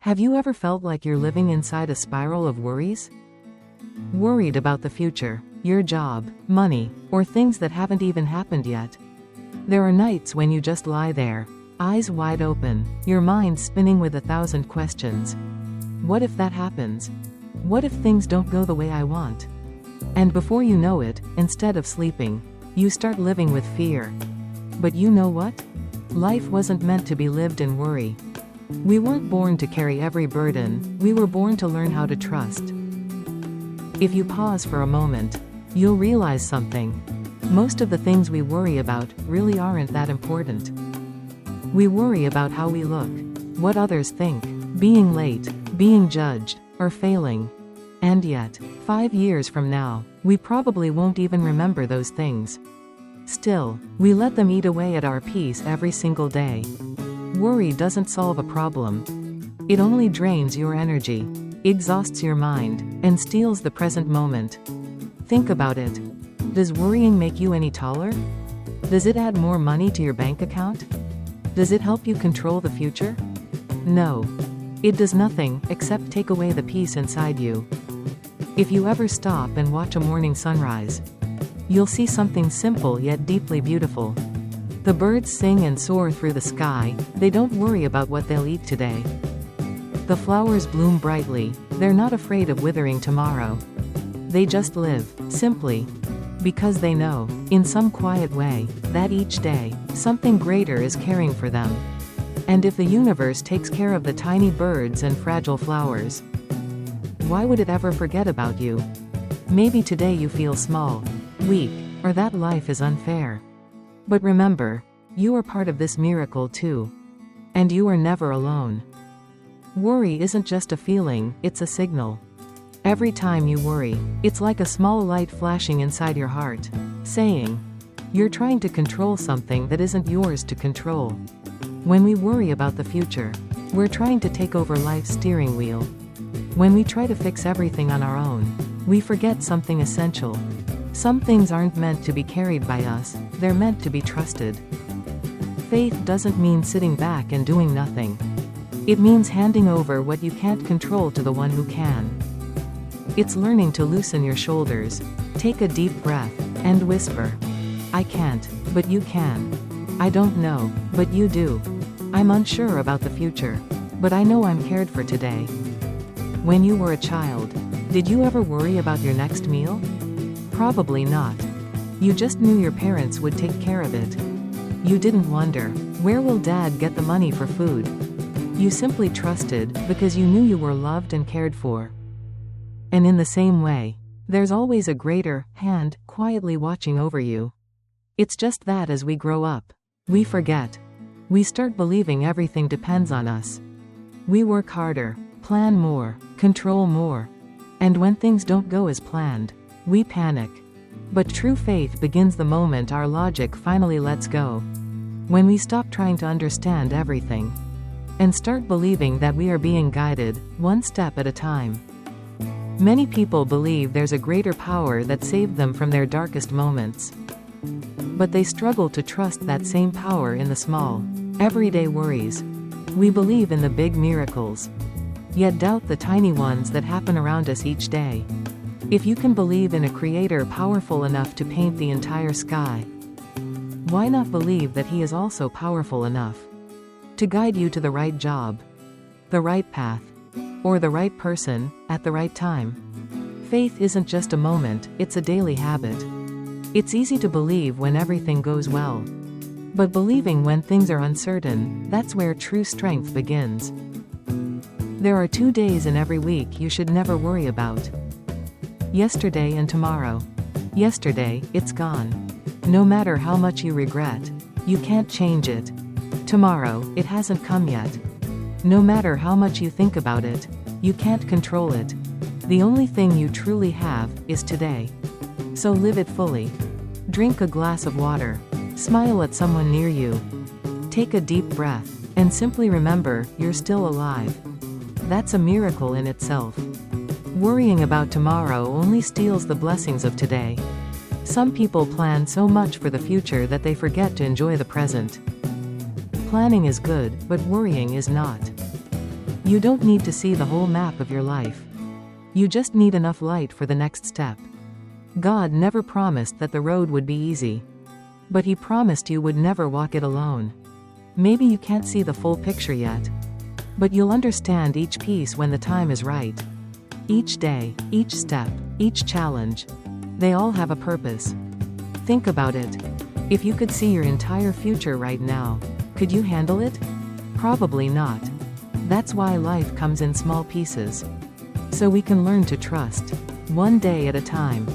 Have you ever felt like you're living inside a spiral of worries? Worried about the future, your job, money, or things that haven't even happened yet? There are nights when you just lie there, eyes wide open, your mind spinning with 1,000 questions. What if that happens? What if things don't go the way I want? And before you know it, instead of sleeping, you start living with fear. But you know what? Life wasn't meant to be lived in worry. We weren't born to carry every burden, we were born to learn how to trust. If you pause for a moment, you'll realize something. Most of the things we worry about really aren't that important. We worry about how we look, what others think, being late, being judged, or failing. And yet, 5 years from now, we probably won't even remember those things. Still, we let them eat away at our peace every single day. Worry doesn't solve a problem. It only drains your energy, exhausts your mind, and steals the present moment. Think about it. Does worrying make you any taller? Does it add more money to your bank account? Does it help you control the future? No. It does nothing except take away the peace inside you. If you ever stop and watch a morning sunrise, you'll see something simple yet deeply beautiful. The birds sing and soar through the sky, they don't worry about what they'll eat today. The flowers bloom brightly, they're not afraid of withering tomorrow. They just live, simply, because they know, in some quiet way, that each day, something greater is caring for them. And if the universe takes care of the tiny birds and fragile flowers, why would it ever forget about you? Maybe today you feel small, weak, or that life is unfair. But remember, you are part of this miracle too. And you are never alone. Worry isn't just a feeling, it's a signal. Every time you worry, it's like a small light flashing inside your heart, saying, you're trying to control something that isn't yours to control. When we worry about the future, we're trying to take over life's steering wheel. When we try to fix everything on our own, we forget something essential. Some things aren't meant to be carried by us, they're meant to be trusted. Faith doesn't mean sitting back and doing nothing. It means handing over what you can't control to the one who can. It's learning to loosen your shoulders, take a deep breath, and whisper, I can't, but you can. I don't know, but you do. I'm unsure about the future, but I know I'm cared for today. When you were a child, did you ever worry about your next meal? Probably not. You just knew your parents would take care of it. You didn't wonder, where will Dad get the money for food? You simply trusted, because you knew you were loved and cared for. And in the same way, there's always a greater hand quietly watching over you. It's just that as we grow up, we forget. We start believing everything depends on us. We work harder, plan more, control more. And when things don't go as planned, we panic. But true faith begins the moment our logic finally lets go. When we stop trying to understand everything, and start believing that we are being guided, one step at a time. Many people believe there's a greater power that saved them from their darkest moments. But they struggle to trust that same power in the small, everyday worries. We believe in the big miracles, yet doubt the tiny ones that happen around us each day. If you can believe in a creator powerful enough to paint the entire sky, why not believe that he is also powerful enough to guide you to the right job, the right path, or the right person, at the right time? Faith isn't just a moment, it's a daily habit. It's easy to believe when everything goes well. But believing when things are uncertain, that's where true strength begins. There are 2 days in every week you should never worry about. Yesterday and tomorrow. Yesterday, it's gone. No matter how much you regret, you can't change it. Tomorrow, it hasn't come yet. No matter how much you think about it, you can't control it. The only thing you truly have is today. So live it fully. Drink a glass of water. Smile at someone near you. Take a deep breath, and simply remember, you're still alive. That's a miracle in itself. Worrying about tomorrow only steals the blessings of today. Some people plan so much for the future that they forget to enjoy the present. Planning is good, but worrying is not. You don't need to see the whole map of your life. You just need enough light for the next step. God never promised that the road would be easy. But He promised you would never walk it alone. Maybe you can't see the full picture yet. But you'll understand each piece when the time is right. Each day, each step, each challenge. They all have a purpose. Think about it. If you could see your entire future right now, could you handle it? Probably not. That's why life comes in small pieces. So we can learn to trust, one day at a time.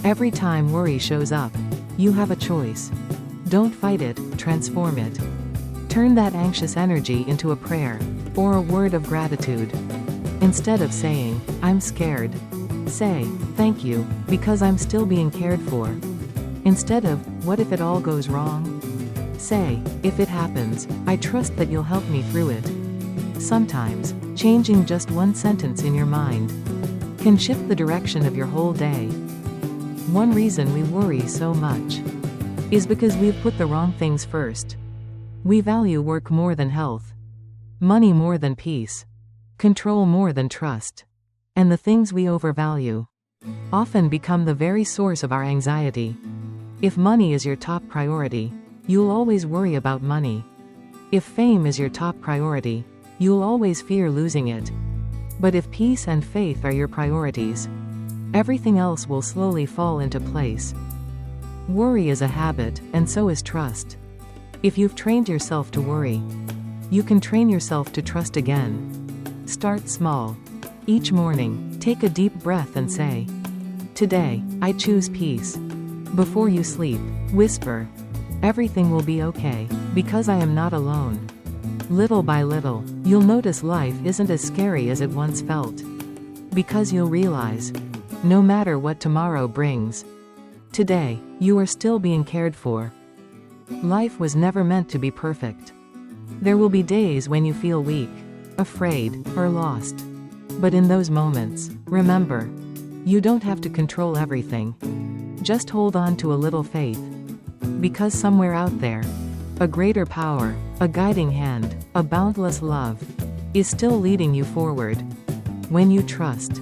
Every time worry shows up, you have a choice. Don't fight it, transform it. Turn that anxious energy into a prayer, or a word of gratitude. Instead of saying, "I'm scared," say, "Thank you, because I'm still being cared for." Instead of, "What if it all goes wrong?" say, "If it happens, I trust that you'll help me through it." Sometimes, changing just one sentence in your mind can shift the direction of your whole day. One reason we worry so much is because we've put the wrong things first. We value work more than health, money more than peace, control more than trust. And the things we overvalue often become the very source of our anxiety. If money is your top priority, you'll always worry about money. If fame is your top priority, you'll always fear losing it. But if peace and faith are your priorities, everything else will slowly fall into place. Worry is a habit, and so is trust. If you've trained yourself to worry, you can train yourself to trust again. Start small. Each morning, take a deep breath and say, "Today, I choose peace." Before you sleep, whisper, "Everything will be okay, because I am not alone." Little by little, you'll notice life isn't as scary as it once felt. Because you'll realize, no matter what tomorrow brings, today, you are still being cared for. Life was never meant to be perfect. There will be days when you feel weak, afraid, or lost. But in those moments, remember, you don't have to control everything. Just hold on to a little faith. Because somewhere out there, a greater power, a guiding hand, a boundless love, is still leading you forward. When you trust,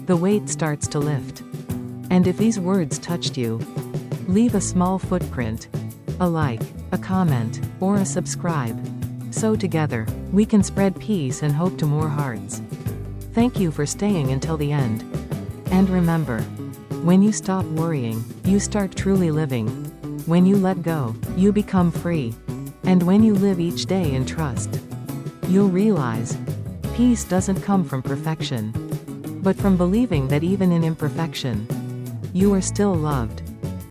the weight starts to lift. And if these words touched you, leave a small footprint, a like, a comment, or a subscribe. So together, we can spread peace and hope to more hearts. Thank you for staying until the end. And remember, when you stop worrying, you start truly living. When you let go, you become free. And when you live each day in trust, you'll realize, peace doesn't come from perfection, but from believing that even in imperfection, you are still loved.